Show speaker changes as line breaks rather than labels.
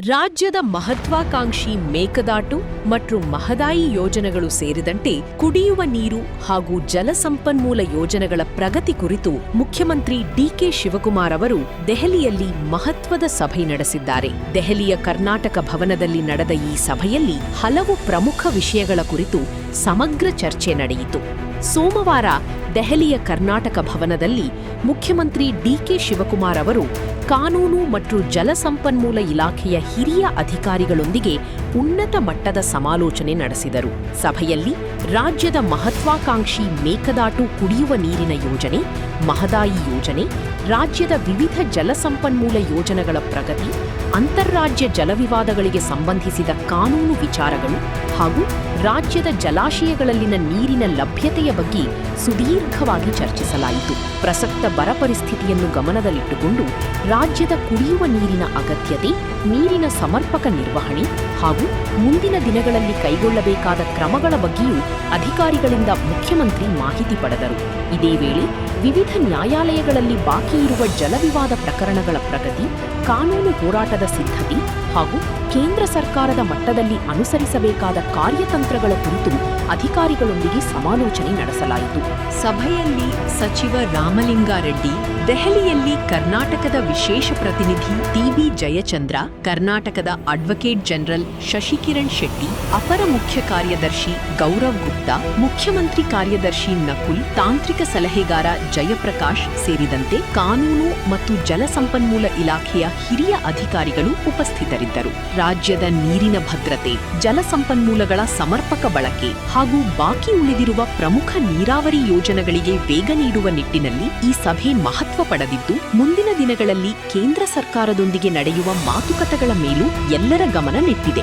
ರಾಜ್ಯದ ಮಹತ್ವಾಕಾಂಕ್ಷಿ ಮೇಕೆದಾಟು ಮತ್ತು ಮಹದಾಯಿ ಯೋಜನೆಗಳು ಸೇರಿದಂತೆ ಕುಡಿಯುವ ನೀರು ಹಾಗೂ ಜಲಸಂಪನ್ಮೂಲ ಯೋಜನೆಗಳ ಪ್ರಗತಿ ಕುರಿತು ಮುಖ್ಯಮಂತ್ರಿ ಡಿಕೆ ಶಿವಕುಮಾರ್ ಅವರು ದೆಹಲಿಯಲ್ಲಿ ಮಹತ್ವದ ಸಭೆ ನಡೆಸಿದ್ದಾರೆ. ದೆಹಲಿಯ ಕರ್ನಾಟಕ ಭವನದಲ್ಲಿ ನಡೆದ ಈ ಸಭೆಯಲ್ಲಿ ಹಲವು ಪ್ರಮುಖ ವಿಷಯಗಳ ಕುರಿತು ಸಮಗ್ರ ಚರ್ಚೆ ನಡೆಯಿತು. ಸೋಮವಾರ ದೆಹಲಿಯ ಕರ್ನಾಟಕ ಭವನದಲ್ಲಿ ಮುಖ್ಯಮಂತ್ರಿ ಡಿಕೆ ಶಿವಕುಮಾರ್ ಅವರು ಕಾನೂನು ಮತ್ತು ಜಲಸಂಪನ್ಮೂಲ ಇಲಾಖೆಯ ಹಿರಿಯ ಅಧಿಕಾರಿಗಳೊಂದಿಗೆ ಉನ್ನತ ಮಟ್ಟದ ಸಮಾಲೋಚನೆ ನಡೆಸಿದರು. ಸಭೆಯಲ್ಲಿ ರಾಜ್ಯದ ಮಹತ್ವಾಕಾಂಕ್ಷಿ ಮೇಕೆದಾಟು ಕುಡಿಯುವ ನೀರಿನ ಯೋಜನೆ, ಮಹದಾಯಿ ಯೋಜನೆ, ರಾಜ್ಯದ ವಿವಿಧ ಜಲಸಂಪನ್ಮೂಲ ಯೋಜನೆಗಳ ಪ್ರಗತಿ, ಅಂತಾರಾಜ್ಯ ಜಲವಿವಾದಗಳಿಗೆ ಸಂಬಂಧಿಸಿದ ಕಾನೂನು ವಿಚಾರಗಳು ಹಾಗೂ ರಾಜ್ಯದ ಜಲಾಶಯಗಳಲ್ಲಿನ ನೀರಿನ ಲಭ್ಯತೆಯ ಬಗ್ಗೆ ಸುದೀರ್ಘವಾಗಿ ಚರ್ಚಿಸಲಾಯಿತು. ಪ್ರಸಕ್ತ ಬರ ಪರಿಸ್ಥಿತಿಯನ್ನು ಗಮನದಲ್ಲಿಟ್ಟುಕೊಂಡು ರಾಜ್ಯದ ಕುಡಿಯುವ ನೀರಿನ ಅಗತ್ಯತೆ, ನೀರಿನ ಸಮರ್ಪಕ ನಿರ್ವಹಣೆ ಹಾಗೂ ಮುಂದಿನ ದಿನಗಳಲ್ಲಿ ಕೈಗೊಳ್ಳಬೇಕಾದ ಕ್ರಮಗಳ ಬಗ್ಗೆಯೂ ಅಧಿಕಾರಿಗಳಿಂದ ಮುಖ್ಯಮಂತ್ರಿ ಮಾಹಿತಿ ಪಡೆದರು. ಇದೇ ವೇಳೆ ವಿವಿಧ ನ್ಯಾಯಾಲಯಗಳಲ್ಲಿ ಬಾಕಿ ಇರುವ ಜಲವಿವಾದ ಪ್ರಕರಣಗಳ ಪ್ರಗತಿ, ಕಾನೂನು ಹೋರಾಟದ ಸಿದ್ಧತೆ ಹಾಗೂ ಕೇಂದ್ರ ಸರ್ಕಾರದ ಮಟ್ಟದಲ್ಲಿ ಅನುಸರಿಸಬೇಕಾದ ಕಾರ್ಯತಂತ್ರಗಳ ಕುರಿತು ಅಧಿಕಾರಿಗಳೊಂದಿಗೆ ಸಮಾಲೋಚನೆ ನಡೆಸಲಾಯಿತು. ಸಭೆಯಲ್ಲಿ ಸಚಿವ ರಾಮಲಿಂಗಾರೆಡ್ಡಿ, ದೆಹಲಿಯಲ್ಲಿ ಕರ್ನಾಟಕದ ವಿಶೇಷ ಪ್ರತಿನಿಧಿ ಟಿ.ಬಿ. ಜಯಚಂದ್ರ, ಕರ್ನಾಟಕದ ಅಡ್ವೊಕೇಟ್ ಜನರಲ್ ಶಶಿಕಿರಣ್ ಶೆಟ್ಟಿ, ಅಪರ ಮುಖ್ಯ ಕಾರ್ಯದರ್ಶಿ ಗೌರವ್ ಗುಪ್ತಾ, ಮುಖ್ಯಮಂತ್ರಿ ಕಾರ್ಯದರ್ಶಿ ನಕುಲ್, ತಾಂತ್ರಿಕ ಸಲಹೆಗಾರ ಜಯಪ್ರಕಾಶ್ ಸೇರಿದಂತೆ ಕಾನೂನು ಮತ್ತು ಜಲಸಂಪನ್ಮೂಲ ಇಲಾಖೆಯ ಹಿರಿಯ ಅಧಿಕಾರಿಗಳು ಉಪಸ್ಥಿತರಿದ್ದರು. ರಾಜ್ಯದ ನೀರಿನ ಭದ್ರತೆ, ಜಲಸಂಪನ್ಮೂಲಗಳ ಸಮರ್ಪಕ ಬಳಕೆ ಹಾಗೂ ಬಾಕಿ ಉಳಿದಿರುವ ಪ್ರಮುಖ ನೀರಾವರಿ ಯೋಜನೆಗಳಿಗೆ ವೇಗ ನೀಡುವ ನಿಟ್ಟಿನಲ್ಲಿ ಈ ಸಭೆ ಮಹತ್ವ ಪಡೆದಿದ್ದು, ಮುಂದಿನ ದಿನಗಳಲ್ಲಿ ಕೇಂದ್ರ ಸರ್ಕಾರದೊಂದಿಗೆ ನಡೆಯುವ ಮಾತುಕತೆಗಳ ಮೇಲೂ ಎಲ್ಲರ ಗಮನ ನೆಟ್ಟಿದೆ.